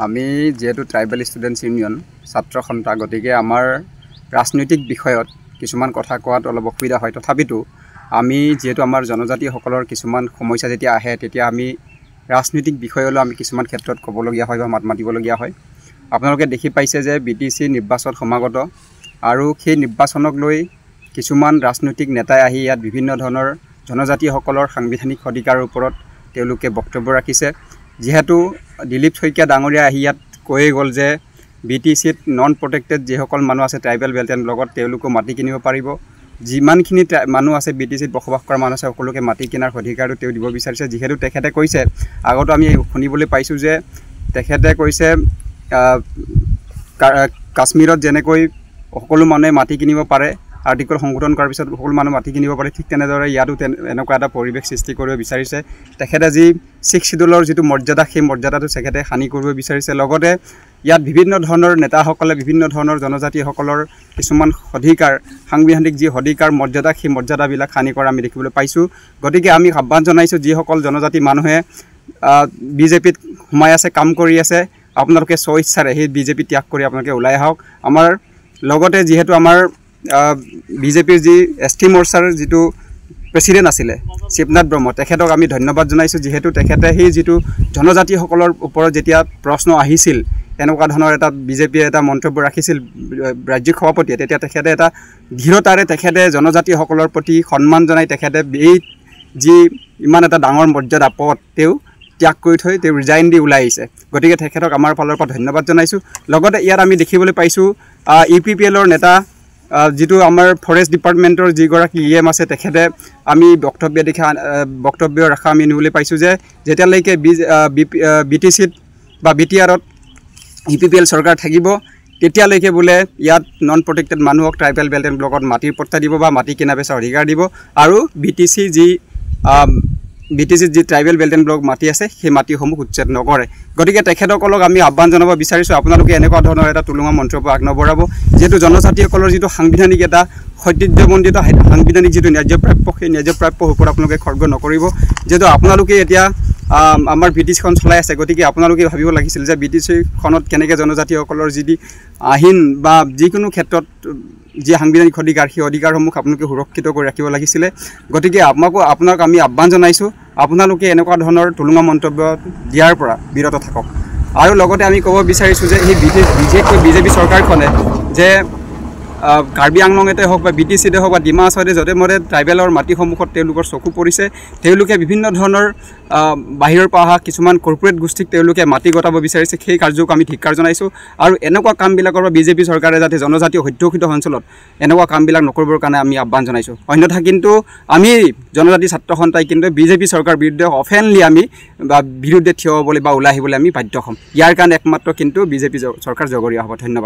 আমি যেহেতু tribal students union ছাত্ৰ সন্থা গতিকে আমাৰ ৰাজনৈতিক বিষয়ত কিছুমান কথা কোৱাত অলপ অসুবিধা হয়। তথাপিতো আমি যেহেতু আমাৰ জনজাতিসকলৰ কিছুমান সমস্যা যেতিয়া আহে তেতিয়া আমি ৰাজনৈতিক বিষয়লৈ আমি কিছুমান ক্ষেত্ৰত ক'বলগীয়া হয় বা মাত মাতিবলগীয়া হয়। আপোনালোকে দেখি পাইছে যে BTC নিৰ্বাচন সমাগত আৰু সেই নিৰ্বাচনক লৈ কিছুমান ৰাজনৈতিক নেতাই আহি ইয়াত বিভিন্ন ধৰণৰ জনজাতিসকলৰ সাংবিধানিক অধিকাৰৰ ওপৰত তেওঁলোকে বক্তব্য ৰাখিছে। যেহেতু দিলীপ শইকীয়া ডাঙৰীয়া আহি ইয়াত কৈয়ে গ'ল যে BTCত নন প্ৰটেক্টেড যিসকল মানুহ আছে ট্ৰাইবেল বেল্ট এণ্ড ব্লকত তেওঁলোকো মাটি কিনিব পাৰিব। যিমানখিনি মানুহ আছে BTCত বসবাস কৰা মানুহ আছে সকলোকে মাটি কিনাৰ অধিকাৰটো তেওঁ দিব বিচাৰিছে। যিহেতু তেখেতে কৈছে, আগতো আমি শুনিবলৈ পাইছোঁ যে তেখেতে কৈছে কাশ্মীৰত যেনেকৈ সকলো মানুহে মাটি কিনিব পাৰে, আৰ্টিকল সংশোধন কৰাৰ পিছত সকলো মানুহ মাটি কিনিব পাৰে, ঠিক তেনেদৰে ইয়াতো এনেকুৱা এটা পৰিৱেশ সৃষ্টি কৰিব বিচাৰিছে। তেখেতে যি 6 শিডিউলৰ যিটো মৰ্যাদা সেই মৰ্যাদাটো তেখেতে হানি কৰিব বিচাৰিছে। লগতে ইয়াত বিভিন্ন ধৰণৰ নেতাসকলে বিভিন্ন ধৰণৰ জনজাতিসকলৰ কিছুমান অধিকাৰ, সাংবিধানিক যি অধিকাৰ মৰ্যাদা সেই মৰ্যাদাবিলাক হানি কৰা আমি দেখিবলৈ পাইছোঁ। গতিকে আমি আহ্বান জনাইছোঁ যিসকল জনজাতি মানুহে BJPত সোমাই আছে, কাম কৰি আছে, আপোনালোকে স্বইচ্ছাৰে সেই BJP ত্যাগ কৰি আপোনালোকে ওলাই আহক। আমাৰ লগতে যিহেতু আমাৰ BJPৰ যি ST মৰ্চাৰ যিটো প্ৰেচিডেণ্ট আছিলে শিৱনাথ ব্ৰহ্ম, তেখেতক আমি ধন্যবাদ জনাইছোঁ। যিহেতু তেখেতে সেই যিটো জনজাতিসকলৰ ওপৰত যেতিয়া প্ৰশ্ন আহিছিল, এনেকুৱা ধৰণৰ এটা BJPয়ে এটা মন্তব্য ৰাখিছিল ৰাজ্যিক সভাপতিয়ে, তেতিয়া তেখেতে এটা দৃঢ়তাৰে তেখেতে জনজাতিসকলৰ প্ৰতি সন্মান জনাই তেখেতে এই যি ইমান এটা ডাঙৰ মৰ্যাদা পদ তেওঁ ত্যাগ কৰি থৈ তেওঁ ৰিজাইন দি ওলাই আহিছে। গতিকে তেখেতক আমাৰ ফালৰ পৰা ধন্যবাদ জনাইছোঁ। লগতে ইয়াত আমি দেখিবলৈ পাইছোঁ UPPLৰ নেতা যিটো আমাৰ ফৰেষ্ট ডিপাৰ্টমেণ্টৰ যিগৰাকী EM আছে, তেখেতে আমি বক্তব্য ৰখা আমি শুনিবলৈ পাইছোঁ যে যেতিয়ালৈকে BTCত বা BTRত UPPL চৰকাৰ থাকিব তেতিয়ালৈকে বোলে ইয়াত নন প্ৰটেক্টেড মানুহক ট্ৰাইবেল বেল্ট এণ্ড ব্লকত মাটিৰ পট্টা দিব বা মাটি কিনা বেচাৰ অধিকাৰ দিব। আৰু BTCত যি ট্ৰাইবেল বেল্ট এণ্ড ব্লক মাটি আছে সেই মাটিসমূহ উচ্ছেদ নকৰে। গতিকে তেখেতসকলক আমি আহ্বান জনাব বিচাৰিছোঁ, আপোনালোকে এনেকুৱা ধৰণৰ এটা তুলুঙা মন্তব্য আগনবঢ়াব। যিহেতু জনজাতিসকলৰ যিটো সাংবিধানিক এটা সৌন্দৰ্যমণ্ডিত সাংবিধানিক যিটো ন্যায্যপ্ৰাপ্য, সেই ন্যায্যপ্ৰাপ্যৰ ওপৰত আপোনালোকে খৰ্গ নকৰিব। যিহেতু আপোনালোকে এতিয়া আমাৰ BTCখন চলাই আছে, গতিকে আপোনালোকে ভাবিব লাগিছিল যে BTCখনত কেনেকৈ জনজাতিসকলৰ যি আহিন বা যিকোনো ক্ষেত্ৰত যি সাংবিধানিক অধিকাৰ সেই অধিকাৰসমূহ আপোনালোকে সুৰক্ষিত কৰি ৰাখিব লাগিছিলে। গতিকে আপোনাক আমি আহ্বান জনাইছোঁ, আপোনালোকে এনেকুৱা ধৰণৰ তুলুঙা মন্তব্য দিয়াৰ পৰা বিৰত থাকক। আৰু লগতে আমি ক'ব বিচাৰিছোঁ যে সেই BJP চৰকাৰখনে যে কাৰ্বি আংলঙতে হওক বা BTCতে হওক বা ডিমা হাছাওতে য'তে মতে ট্ৰাইবেলৰ মাটিসমূহত তেওঁলোকৰ চকু পৰিছে। তেওঁলোকে বিভিন্ন ধৰণৰ বাহিৰৰ পৰা অহা কিছুমান কৰ্পৰেট গোষ্ঠীক তেওঁলোকে মাটি গতাব বিচাৰিছে, সেই কাৰ্যক আমি ধিক্কাৰ জনাইছোঁ। আৰু এনেকুৱা কামবিলাকৰ পৰা BJP চৰকাৰে যাতে জনজাতি অধ্যুষিত অঞ্চলত এনেকুৱা কামবিলাক নকৰিবৰ কাৰণে আমি আহ্বান জনাইছোঁ। অন্যথা কিন্তু আমি জনজাতি ছাত্ৰ সন্থাই কিন্তু BJP চৰকাৰৰ বিৰুদ্ধে অফেনলি আমি বিৰুদ্ধে থিয় হ'বলৈ বা ওলাই আহিবলৈ আমি বাধ্য হ'ম। ইয়াৰ কাৰণে একমাত্ৰ কিন্তু BJP চৰকাৰ জগৰীয়া হ'ব। ধন্যবাদ।